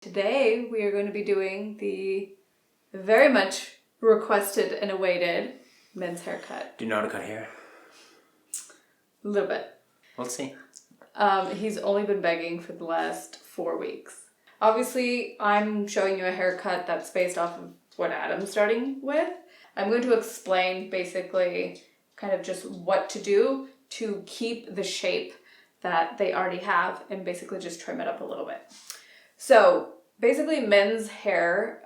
Today we are going to be doing the very much requested and awaited men's haircut. Do you know how to cut hair? A little bit. We'll see. He's only been begging for the last 4 weeks. Obviously, I'm showing you a haircut that's based off of what Adam's starting with. I'm going to explain basically kind of just what to do to keep the shape that they already have and basically just trim it up a little bit. So basically men's hair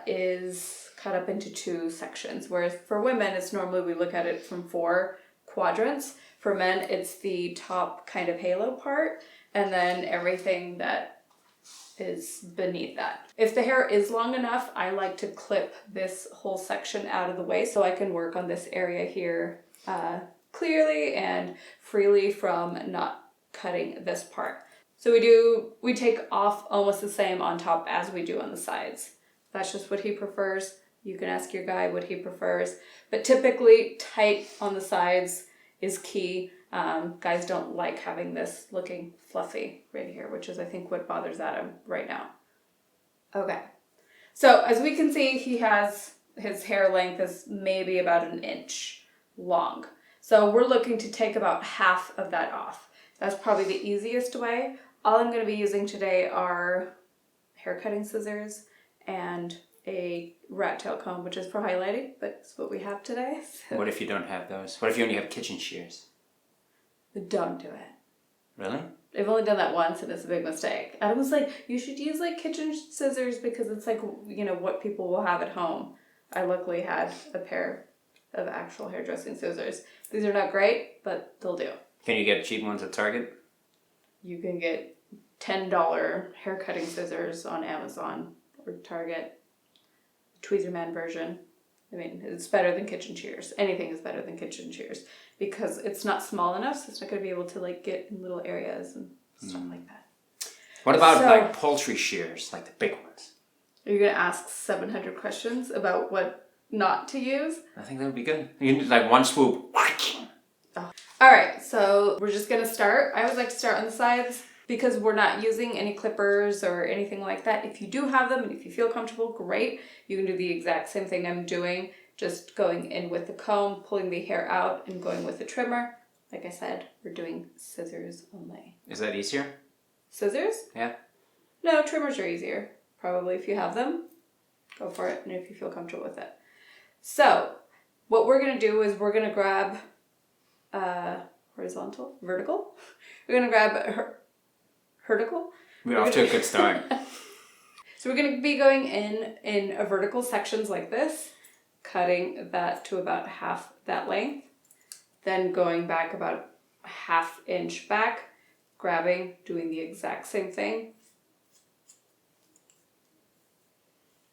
is cut up into 2 sections, whereas for women, it's normally we look at it from 4 quadrants. For men, it's the top kind of halo part, and then everything that is beneath that. If the hair is long enough, I like to clip this whole section out of the way so I can work on this area here clearly and freely from not cutting this part. So we take off almost the same on top as we do on the sides. That's just what he prefers. You can ask your guy what he prefers. But typically tight on the sides is key. Guys don't like having this looking fluffy right here, which is I think what bothers Adam right now. Okay. So as we can see, he has his hair length is maybe about 1 inch long. So we're looking to take about half of that off. That's probably the easiest way. All I'm going to be using today are hair cutting scissors and a rat tail comb, which is for highlighting, but it's what we have today. So. What if you don't have those? What if you only have kitchen shears? Don't do it. Really? I've only done that once and it's a big mistake. Adam was like, you should use like kitchen scissors because it's like, you know, what people will have at home. I luckily had a pair of actual hairdressing scissors. These are not great, but they'll do. Can you get cheap ones at Target? You can get $10 hair cutting scissors on Amazon or Target. Tweezerman version. I mean, it's better than kitchen shears. Anything is better than kitchen shears because it's not small enough, so it's not going to be able to like get in little areas and stuff like that. What about like poultry shears, like the big ones? Are you going to ask 700 questions about what not to use? I think that would be good. You can do like one swoop. Oh. All right, so we're just going to start. I always like to start on the sides because we're not using any clippers or anything like that. If you do have them and if you feel comfortable, great. You can do the exact same thing I'm doing, just going in with the comb, pulling the hair out and going with the trimmer. Like I said, we're doing scissors only. Is that easier? Scissors? Yeah. No, trimmers are easier. Probably if you have them, go for it and if you feel comfortable with it. So what we're going to do is we're going to grab horizontal, vertical. We're going to grab vertical. We're off to a good start. So we're going to be going in a vertical sections like this, cutting that to about half that length, then going back about 1/2 inch back, grabbing, doing the exact same thing.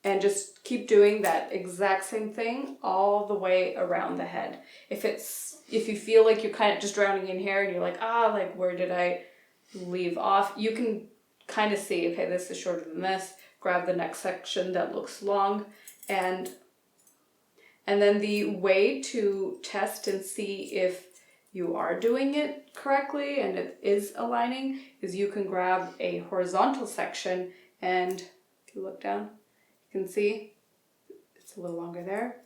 And just keep doing that exact same thing all the way around the head. If you feel like you're kind of just drowning in hair and you're like, like where did I leave off? You can kind of see, okay, this is shorter than this. Grab the next section that looks long. And then the way to test and see if you are doing it correctly and it is aligning is you can grab a horizontal section and if you look down, you can see it's a little longer there.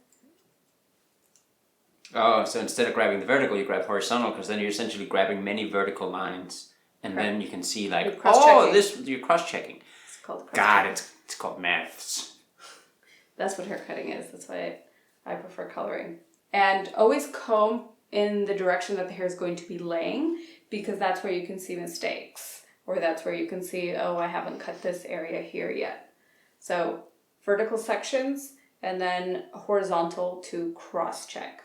Oh, so instead of grabbing the vertical, you grab horizontal because then you're essentially grabbing many vertical lines. And then you can see like, you're cross-checking. It's called cross-checking. God, it's called maths. That's what hair cutting is. That's why I prefer coloring. And always comb in the direction that the hair is going to be laying because that's where you can see mistakes. Or that's where you can see, I haven't cut this area here yet. So vertical sections and then horizontal to cross-check.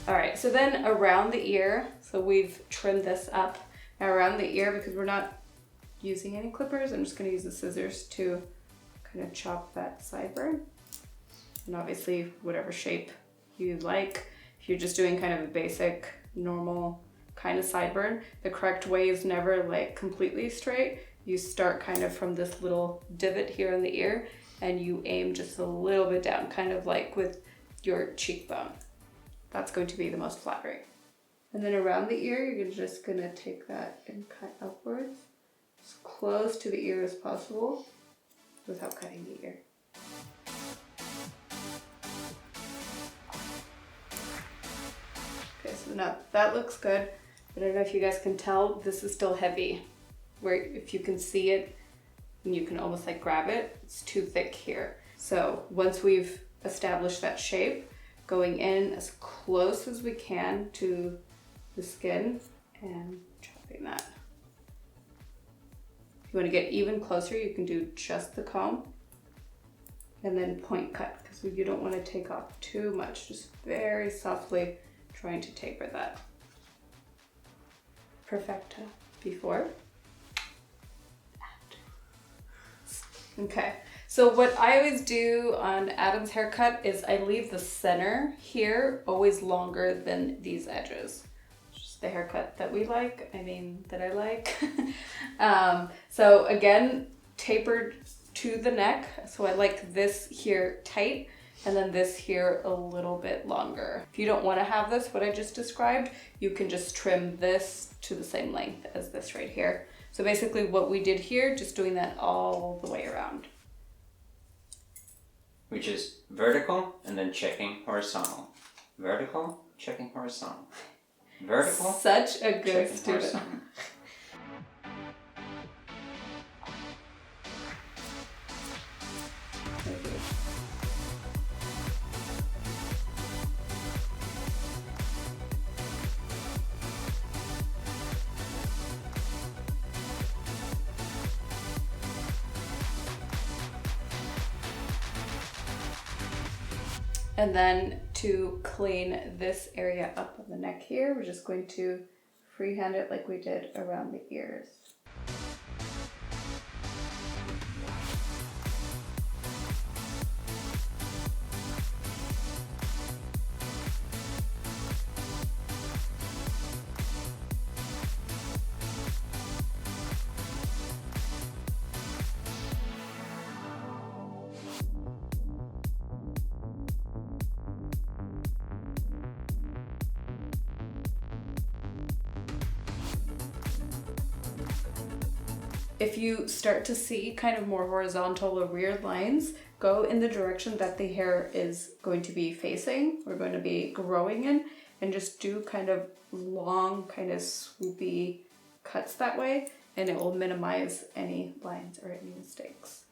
All right, so then around the ear, so we've trimmed this up. Now around the ear, because we're not using any clippers, I'm just gonna use the scissors to kind of chop that sideburn. And obviously, whatever shape you like. If you're just doing kind of a basic, normal kind of sideburn. The correct way is never like completely straight. You start kind of from this little divot here in the ear and you aim just a little bit down, kind of like with your cheekbone. That's going to be the most flattering. And then around the ear, you're just gonna take that and cut upwards as close to the ear as possible without cutting the ear. Okay, so now that looks good. I don't know if you guys can tell, this is still heavy. Where if you can see it, and you can almost like grab it, it's too thick here. So once we've established that shape, going in as close as we can to the skin and chopping that. If you want to get even closer, you can do just the comb and then point cut, because you don't want to take off too much, just very softly trying to taper that. Perfecto. Before. Okay, so what I always do on Adam's haircut is I leave the center here always longer than these edges. Just the haircut that we like, that I like. So again, tapered to the neck. So I like this here tight and then this here a little bit longer. If you don't want to have this, what I just described, you can just trim this to the same length as this right here. So basically what we did here, just doing that all the way around. Which is vertical and then checking horizontal. Vertical, checking horizontal. Vertical. Such a good student. And then to clean this area up on the neck here, we're just going to freehand it like we did around the ears. If you start to see kind of more horizontal or weird lines, go in the direction that the hair is going to be facing, we're going to be growing in, and just do kind of long, kind of swoopy cuts that way, and it will minimize any lines or any mistakes.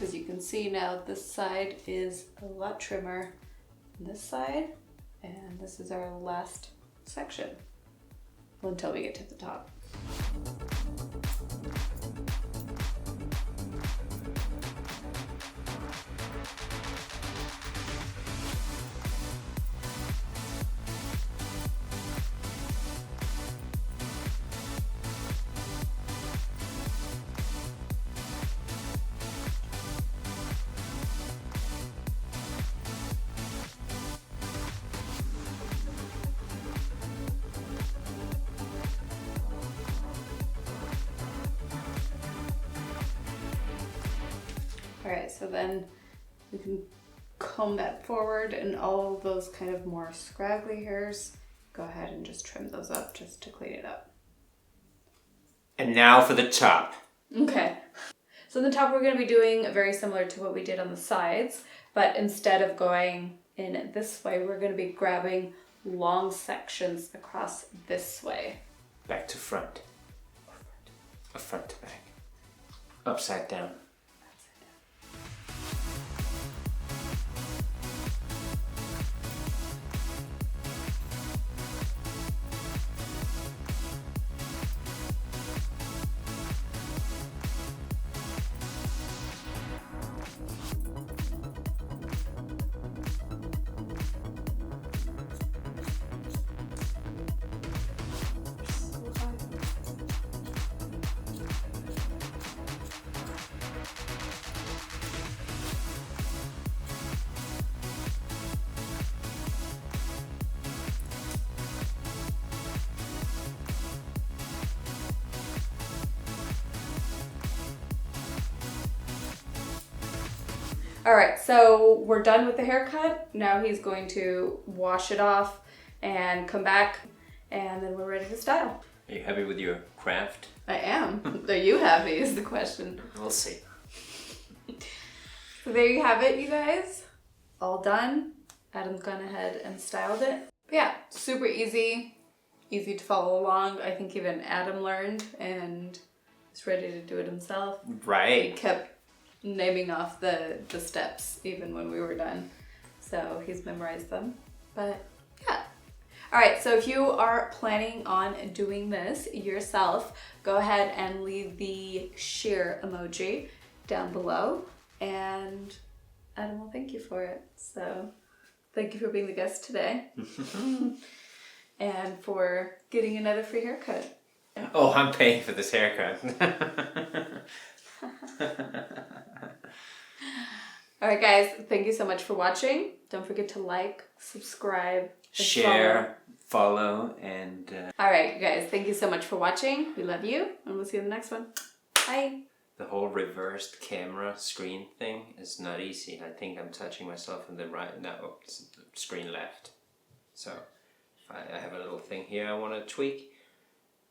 As you can see now, this side is a lot trimmer than this side, and this is our last section until we get to the top. Alright, so then we can comb that forward, and all of those kind of more scraggly hairs, go ahead and just trim those up just to clean it up. And now for the top. Okay, so the top we're going to be doing very similar to what we did on the sides, but instead of going in this way, we're going to be grabbing long sections across this way. Back to front. Or front to back. Upside down. All right, so we're done with the haircut. Now he's going to wash it off and come back, and then we're ready to style. Are you happy with your craft? I am. Are you happy is the question. We'll see. So there you have it, you guys. All done. Adam's gone ahead and styled it. But yeah, super easy to follow along. I think even Adam learned and is ready to do it himself. Right. He kept naming off the steps even when we were done. So he's memorized them. But yeah. All right, so if you are planning on doing this yourself, go ahead and leave the shear emoji down below, and Adam will thank you for it. So thank you for being the guest today and for getting another free haircut. Oh, I'm paying for this haircut. All right, guys, thank you so much for watching. Don't forget to like, subscribe, share, follow, and... All right, you guys, thank you so much for watching. We love you, and we'll see you in the next one. Bye. The whole reversed camera screen thing is not easy. I think I'm touching myself in the right... No, it's screen left. So if I have a little thing here I want to tweak.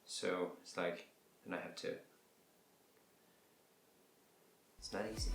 So it's like, and I have to... It's not easy.